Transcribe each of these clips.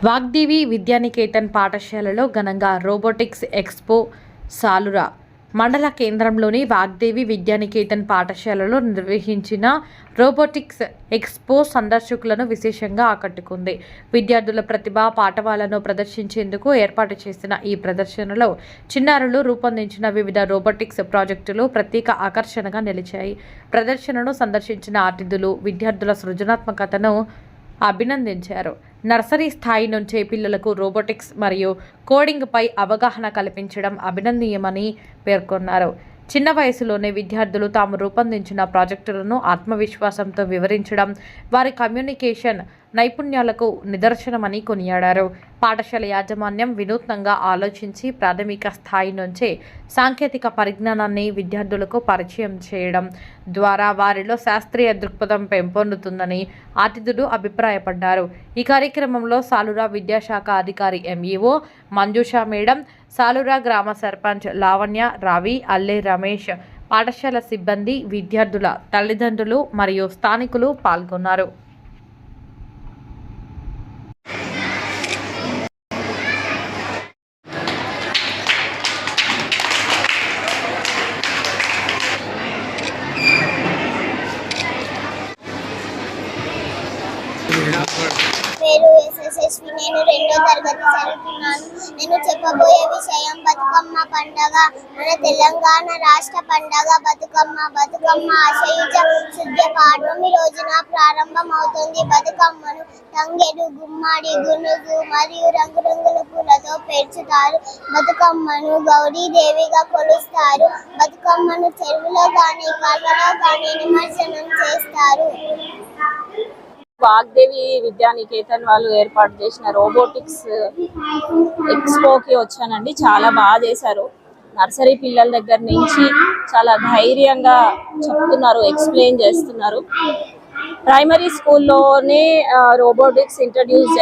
వాగ్దేవి విద్యానికేతన్ పాఠశాలలో ఘనంగా robotics expo సాలురా మండల కేంద్రంలోని వాగ్దేవి విద్యానికేతన్ పాఠశాలలో నిర్వహించిన రోబోటిక్స్ ఎక్స్పో సందర్శకులను విశేషంగా ఆకట్టుకుంది. విద్యార్థుల ప్రతిభా పాఠవాలను ప్రదర్శించేందుకు ఏర్పాటు చేసిన ఈ ప్రదర్శనలో చిన్నారులు రూపొందించిన వివిధ రోబోటిక్స్ ప్రాజెక్టులు ప్రత్యేక ఆకర్షణగా నిలిచాయి. ప్రదర్శనను సందర్శించిన అతిథులు విద్యార్థుల సృజనాత్మకతను అభినందించారు. నర్సరీ స్థాయి నుంచే పిల్లలకు రోబోటిక్స్ మరియు కోడింగ్ పై అవగాహన కల్పించడం అభినందనీయమని పేర్కొన్నారు. చిన్న వయసులోనే విద్యార్థులు తాము రూపొందించిన ప్రాజెక్టులను ఆత్మవిశ్వాసంతో వివరించడం వారి కమ్యూనికేషన్ నైపుణ్యాలకు నిదర్శనమని కొనియాడారు. పాఠశాల యాజమాన్యం వినూత్నంగా ఆలోచించి ప్రాథమిక స్థాయి నుంచే సాంకేతిక పరిజ్ఞానాన్ని విద్యార్థులకు పరిచయం చేయడం ద్వారా వారిలో శాస్త్రీయ దృక్పథం పెంపొందుతుందని అతిథులు అభిప్రాయపడ్డారు. ఈ కార్యక్రమంలో సాలురా విద్యాశాఖ అధికారి ఎంఈఓ మంజుషా మేడం, సాలురా గ్రామ సర్పంచ్ లావణ్య, రావి, అల్లె రమేష్, పాఠశాల సిబ్బంది, విద్యార్థుల తల్లిదండ్రులు మరియు స్థానికులు పాల్గొన్నారు. పేరు ఎస్ఎస్ఎస్వి. నేను 2వ తరగతి చదువుతున్నాను. నేను చెప్పబోయే విషయం బతుకమ్మ పండుగ. మన తెలంగాణ రాష్ట్ర పండుగ బతుకమ్మ. బతుకమ్మ ఆషయుజ శుద్ధ పౌర్ణమి రోజున ప్రారంభమవుతుంది. బతుకమ్మను తంగెడు, గుమ్మడి, గునుగు మరియు రంగురంగుల పూలతో పేర్చుతారు. బతుకమ్మను గౌరీదేవిగా కొలుస్తారు. బతుకమ్మను చెరువులో కానీ కాలువలో కానీ నిమజ్జనం చేస్తారు. వాగ్దేవి విద్యానికేతన్ వాళ్ళు ఏర్పాటు చేసిన రోబోటిక్స్ ఎక్స్పోకి వచ్చానండి. చాలా బాగా చేశారు. నర్సరీ పిల్లల దగ్గర నుంచి చాలా ధైర్యంగా చెప్తున్నారు, ఎక్స్ప్లెయిన్ చేస్తున్నారు. ప్రైమరీ స్కూల్లోనే రోబోటిక్స్ ఇంట్రడ్యూస్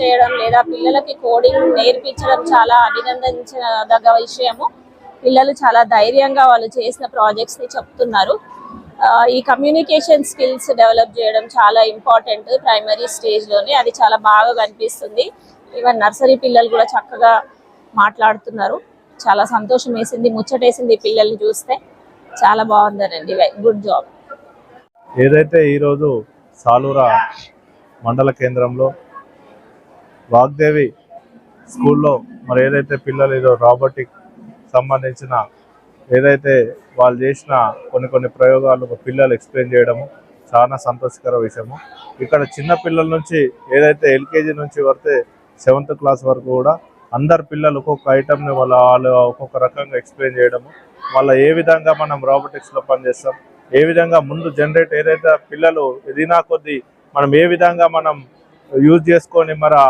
చేయడం లేదా పిల్లలకి కోడింగ్ నేర్పించడం చాలా అభినందించదగ్గ విషయము. పిల్లలు చాలా ధైర్యంగా వాళ్ళు చేసిన ప్రాజెక్ట్స్ ని చెప్తున్నారు. ఈ కమ్యూనికేషన్ స్కిల్స్ డెవలప్ చేయడం చాలా ఇంపార్టెంట్ ప్రైమరీ స్టేజ్లోనే. అది చాలా బాగా కనిపిస్తుంది. ఈవెన్ నర్సరీ పిల్లలు కూడా చక్కగా మాట్లాడుతున్నారు. చాలా సంతోషం వేసింది, ముచ్చటేసింది పిల్లల్ని చూస్తే. చాలా బాగుందనండి. Good job. ఏదైతే ఈరోజు సాలూరా మండల కేంద్రంలో వాగ్దేవి స్కూల్లో మరి ఏదైతే పిల్లలు ఏదో రోబోటిక్ సంబంధించిన ఏదైతే వాళ్ళు చేసిన కొన్ని ప్రయోగాలు పిల్లలు ఎక్స్ప్లెయిన్ చేయడము చాలా సంతోషకర విషయము. ఇక్కడ చిన్న పిల్లల నుంచి ఏదైతే ఎల్కేజీ నుంచి వస్తే 7th క్లాస్ వరకు కూడా అందరు పిల్లలు ఒక్కొక్క ఐటమ్ని వాళ్ళు ఒక్కొక్క రకంగా ఎక్స్ప్లెయిన్ చేయడము, వాళ్ళ ఏ విధంగా మనం రోబోటిక్స్లో పనిచేస్తాం, ఏ విధంగా ముందు జనరేట్ ఏదైతే పిల్లలు ఎదినా కొద్దీ మనం ఏ విధంగా మనం యూజ్ చేసుకొని మరి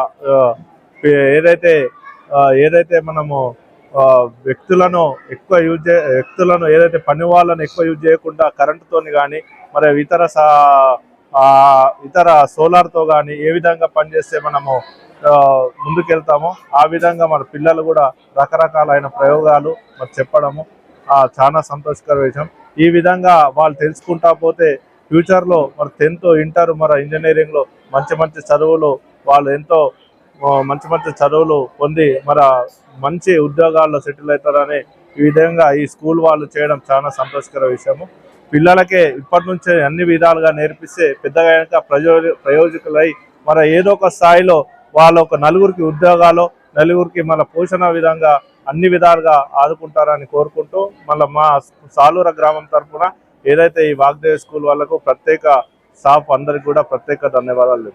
ఏదైతే మనము వ్యక్తులను ఏదైతే పని వాళ్ళను ఎక్కువ యూజ్ చేయకుండా కరెంటుతోని కానీ మరి ఇతర సోలార్తో కానీ ఏ విధంగా పనిచేస్తే మనము ముందుకెళ్తామో ఆ విధంగా మన పిల్లలు కూడా రకరకాలైన ప్రయోగాలు మరి చెప్పడము చాలా సంతోషకర విషయం. ఈ విధంగా వాళ్ళు తెలుసుకుంటా పోతే ఫ్యూచర్లో మరి 10th, ఇంటర్ మరి ఇంజనీరింగ్లో మంచి చదువులు వాళ్ళు ఎంతో మంచి చదువులు పొంది మరి మంచి ఉద్యోగాల్లో సెటిల్ అవుతారని ఈ విధంగా ఈ స్కూల్ వాళ్ళు చేయడం చాలా సంతోషకర విషయము. పిల్లలకే ఇప్పటి నుంచే అన్ని విధాలుగా నేర్పిస్తే పెద్దగా ప్రయోజకులై మరి ఏదో ఒక స్థాయిలో వాళ్ళ ఒక నలుగురికి ఉద్యోగాలు, నలుగురికి మన పోషణ విధంగా అన్ని విధాలుగా ఆదుకుంటారని కోరుకుంటూ మళ్ళీ మా సాలూరా గ్రామం తరఫున ఏదైతే ఈ వాగ్దేవి స్కూల్ వాళ్ళకు ప్రత్యేక స్టాఫ్ అందరికి కూడా ప్రత్యేక ధన్యవాదాలు.